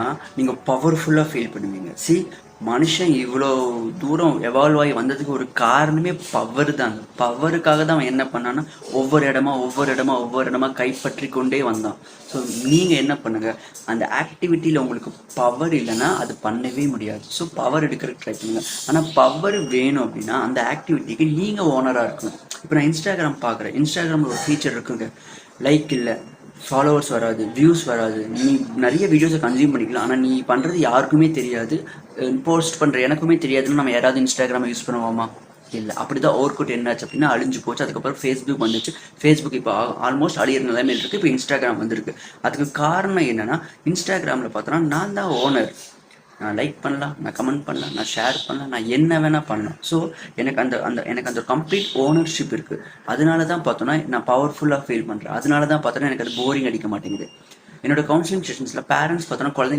தான் நீங்கள் பவர்ஃபுல்லாக ஃபீல் பண்ணுவீங்க. மனுஷன் இவ்வளோ தூரம் எவால்வ் ஆகி வந்ததுக்கு ஒரு காரணமே பவர் தான். பவருக்காக தான் அவன் என்ன பண்ணான்னா ஒவ்வொரு இடமா கைப்பற்றி கொண்டே வந்தான். ஸோ நீங்கள் என்ன பண்ணுங்கள், அந்த ஆக்டிவிட்டியில் உங்களுக்கு பவர் இல்லைன்னா அது பண்ணவே முடியாது. ஸோ பவர் எடுக்கிறதுக்கு ட்ரை பண்ணுங்கள். ஆனால் பவர் வேணும் அப்படின்னா அந்த ஆக்டிவிட்டிக்கு நீங்கள் ஓனராக இருக்கணும். இப்போ நான் இன்ஸ்டாகிராம் பார்க்குறேன். இன்ஸ்டாகிராமில் ஒரு ஃபீச்சர் இருக்குங்க, லைக் இல்லை, ஃபாலோவர்ஸ் வராது, வியூஸ் வராது, நீ நிறைய வீடியோஸை கன்சியூம் பண்ணிக்கலாம், ஆனால் நீ பண்ணுறது யாருக்குமே தெரியாது, போஸ்ட் பண்ணுற எனக்குமே தெரியாதுன்னு நம்ம யாராவது இன்ஸ்டாகிராமை யூஸ் பண்ணுவோமா? இல்லை. அப்படி தான் ஓர்குட் என்னாச்சு அப்படின்னா அழிஞ்சு போச்சு. அதுக்கப்புறம் ஃபேஸ்புக் வந்துச்சு. ஃபேஸ்புக் இப்போ ஆல்மோஸ்ட் அழியிற நிலைமையில் இருக்குது. இப்போ இன்ஸ்டாகிராம் வந்திருக்கு. அதுக்கு காரணம் என்னென்னா, இன்ஸ்டாகிராமில் பார்த்தோன்னா நான் தான் ஓனர். நான் லைக் பண்ணலாம், நான் கமெண்ட் பண்ணலாம், நான் ஷேர் பண்ணலாம், நான் என்ன வேணால் பண்ணலாம். ஸோ எனக்கு அந்த கம்ப்ளீட் ஓனர்ஷிப் இருக்குது. அதனால தான் பார்த்தோன்னா நான் பவர்ஃபுல்லாக ஃபீல் பண்ணுறேன். அதனால தான் பார்த்தோன்னா எனக்கு அது போரிங் அடிக்க மாட்டேங்குது. என்னோட கவுன்சிலிங் செஷன்ஸில் பேரண்ட்ஸ் பார்த்தோன்னா குழந்தைங்க